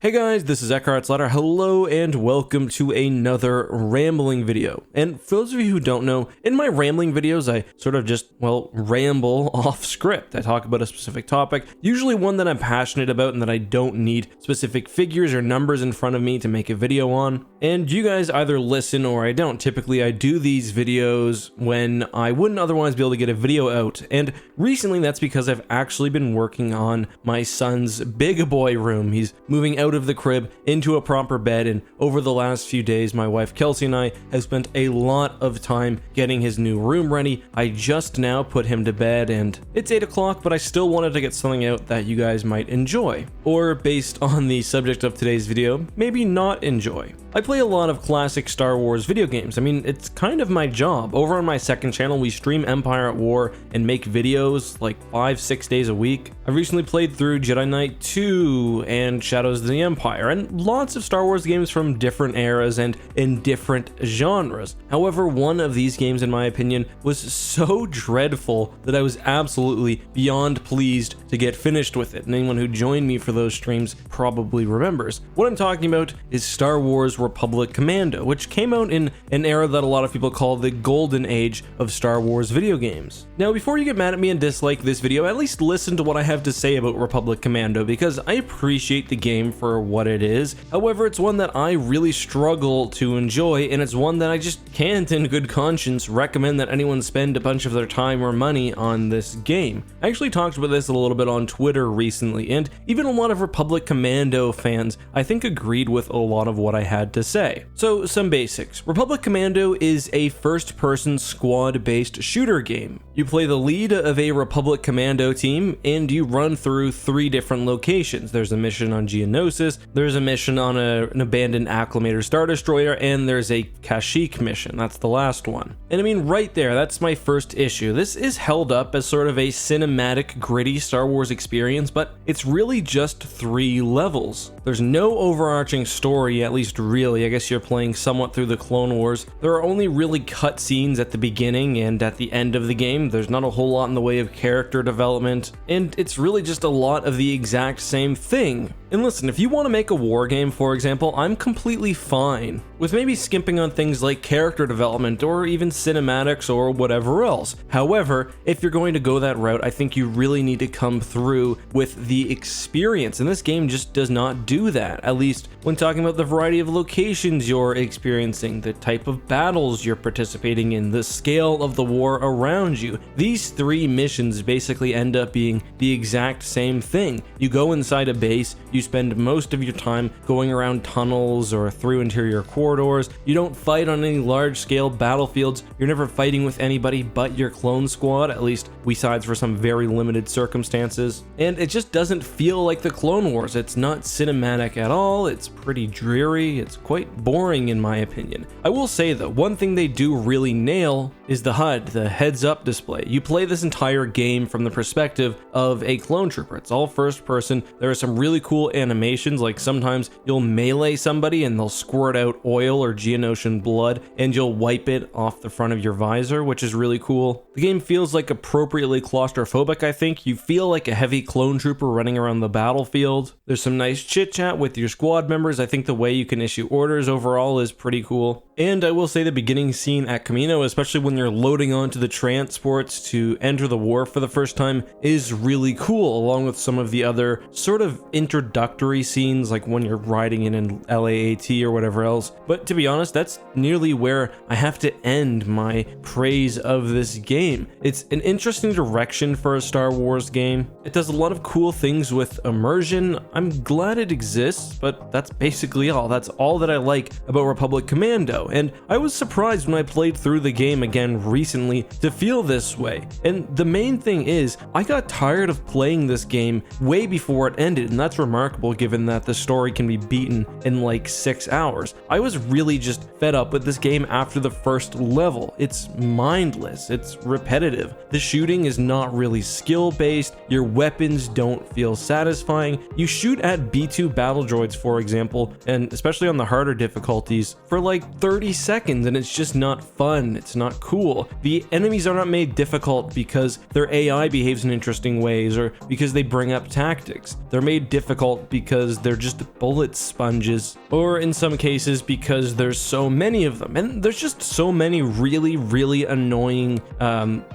Hey guys, this is EckhartsLadder. Hello and welcome to another rambling video. And for those of you who don't know, in my rambling videos, I sort of just, ramble off script. I talk about a specific topic, usually one that I'm passionate about and that I don't need specific figures or numbers in front of me to make a video on. And you guys either listen or I don't. Typically, I do these videos when I wouldn't otherwise be able to get a video out. And recently, that's because I've actually been working on my son's big boy room. He's moving out of the crib into a proper bed, and over the last few days my wife Kelsey and I have spent a lot of time getting his new room ready. I just now put him to bed and it's 8 o'clock, but I still wanted to get something out that you guys might enjoy, or based on the subject of today's video, maybe not enjoy. I play a lot of classic Star Wars video games. I mean, it's kind of my job. Over on my second channel, we stream Empire at War and make videos like 5-6 days a week. I recently played through Jedi Knight 2 and Shadows of the Empire, and lots of Star Wars games from different eras and in different genres. However, one of these games, in my opinion, was so dreadful that I was absolutely beyond pleased to get finished with it. And anyone who joined me for those streams probably remembers. What I'm talking about is Star Wars Republic Commando, which came out in an era that a lot of people call the golden age of Star Wars video games. Now, before you get mad at me and dislike this video, at least listen to what I have to say about Republic Commando, because I appreciate the game for what it is. However, it's one that I really struggle to enjoy, and it's one that I just can't in good conscience recommend that anyone spend a bunch of their time or money on this game. I actually talked about this a little bit on Twitter recently, and even a lot of Republic Commando fans, I think, agreed with a lot of what I had to say. So, some basics. Republic Commando is a first-person squad-based shooter game. You play the lead of a Republic Commando team, and you run through 3 different locations. There's a mission on Geonosis, there's a mission on an abandoned Acclamator Star Destroyer, and there's a Kashyyyk mission. That's the last one. And I mean, right there, that's my first issue. This is held up as sort of a cinematic, gritty Star Wars experience, but it's really just 3 levels. There's no overarching story, at least really. I guess you're playing somewhat through the Clone Wars. There are only really cutscenes at the beginning and at the end of the game. There's not a whole lot in the way of character development, and it's really just a lot of the exact same thing. And listen, if you want to make a war game, for example, I'm completely fine with maybe skimping on things like character development or even cinematics or whatever else. However, if you're going to go that route, I think you really need to come through with the experience, and this game just does not do that, at least when talking about the variety of locations you're experiencing, the type of battles you're participating in, the scale of the war around you. These 3 missions basically end up being the exact same thing. You go inside a base, you spend most of your time going around tunnels or through interior corridors. You don't fight on any large-scale battlefields. You're never fighting with anybody but your clone squad, at least besides for some very limited circumstances. And it just doesn't feel like the Clone Wars. It's not cinematic at all. It's pretty dreary. It's quite boring in my opinion. I will say though, one thing they do really nail is the HUD, the heads-up display. You play this entire game from the perspective of a clone trooper. It's all first person. There are some really cool animations, like sometimes you'll melee somebody and they'll squirt out oil or Geonosian blood and you'll wipe it off the front of your visor, which is really cool. The game feels like appropriately claustrophobic, I think. You feel like a heavy clone trooper running around the battlefield. There's some nice chit chat with your squad members. I think the way you can issue orders overall is pretty cool. And I will say the beginning scene at Commando, especially when you're loading onto the transports to enter the war for the first time, is really cool, along with some of the other sort of introductory scenes, like when you're riding in an LAAT or whatever else. But to be honest, that's nearly where I have to end my praise of this game. It's an interesting direction for a Star Wars game. It does a lot of cool things with immersion. I'm glad it exists, but that's basically all. That's all that I like about Republic Commando. And I was surprised when I played through the game again recently to feel this way. And the main thing is, I got tired of playing this game way before it ended, and that's remarkable given that the story can be beaten in like 6 hours. I was really just fed up with this game after the first level. It's mindless, it's repetitive. The shooting is not really skill-based, your weapons don't feel satisfying. You shoot at B2 battle droids, for example, and especially on the harder difficulties, for like 30 30 seconds and it's just not fun, it's not cool. The enemies are not made difficult because their AI behaves in interesting ways or because they bring up tactics. They're made difficult because they're just bullet sponges, or in some cases because there's so many of them. And there's just so many really annoying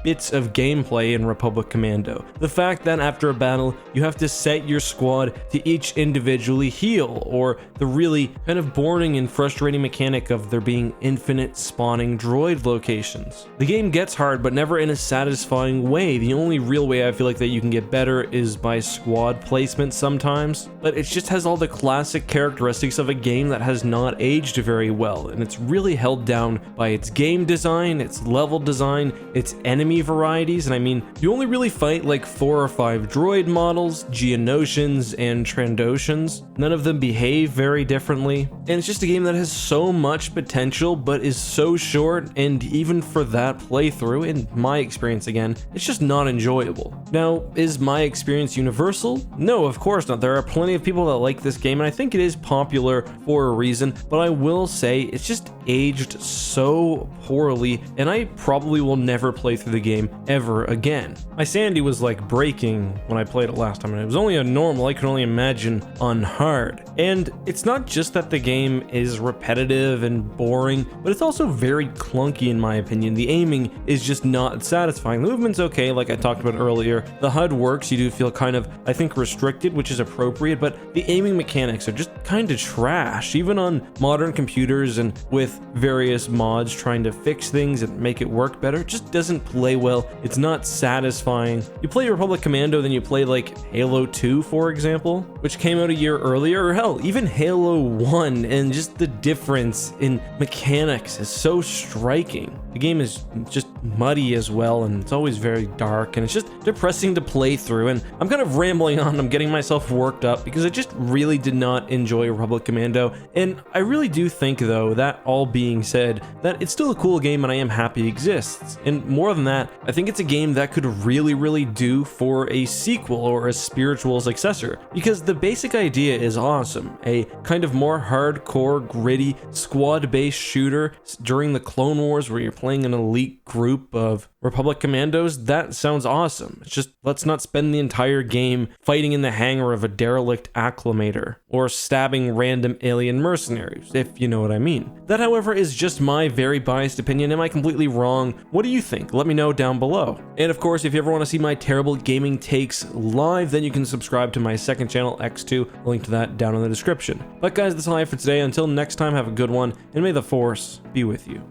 bits of gameplay in Republic Commando. The fact that after a battle, you have to set your squad to each individually heal, or the really kind of boring and frustrating mechanic of there being infinite spawning droid locations. The game gets hard, but never in a satisfying way. The only real way I feel like that you can get better is by squad placement sometimes, but it just has all the classic characteristics of a game that has not aged very well, and it's really held down by its game design, its level design, its enemy varieties. And I mean, you only really fight like 4 or 5 droid models, Geonosians and Trandoshans. None of them behave very differently, and it's just a game that has so much potential but is so short, and even for that playthrough, in my experience again, it's just not enjoyable. Now, is my experience universal? No, of course not. There are plenty of people that like this game, and I think it is popular for a reason, but I will say it's just aged so poorly, and I probably will never play through the game ever again. My sanity was like breaking when I played it last time, and it was only on normal. I could only imagine on hard. And it's not just that the game is repetitive and boring, but it's also very clunky in my opinion. The aiming is just not satisfying. The movement's okay, like I talked about earlier. The HUD works. You do feel kind of, I think, restricted, which is appropriate, but the aiming mechanics are just kind of trash, even on modern computers and with various mods trying to fix things and make it work better. It just doesn't play well. It's not satisfying. You play Republic Commando, then you play like Halo 2, for example, which came out a year earlier, or hell, even Halo 1, and just the difference in mechanics is so striking. The game is just muddy as well, and it's always very dark, and it's just depressing to play through. And I'm kind of rambling on, I'm getting myself worked up because I just really did not enjoy Republic Commando, and I really do think, though, that all being said, that it's still a cool game and I am happy it exists. And more than that, I think it's a game that could really do for a sequel or a spiritual successor, because the basic idea is awesome. A kind of more hardcore, gritty, squad-based shooter during the Clone Wars where you're playing an elite group of Republic Commandos, that sounds awesome. It's just, let's not spend the entire game fighting in the hangar of a derelict acclimator or stabbing random alien mercenaries, if you know what I mean. That, however, is just my very biased opinion. Am I completely wrong? What do you think? Let me know down below. And of course, if you ever want to see my terrible gaming takes live, then you can subscribe to my second channel, X2, link to that down in the description. But guys, that's all I have for today. Until next time, have a good one, and may the Force be with you.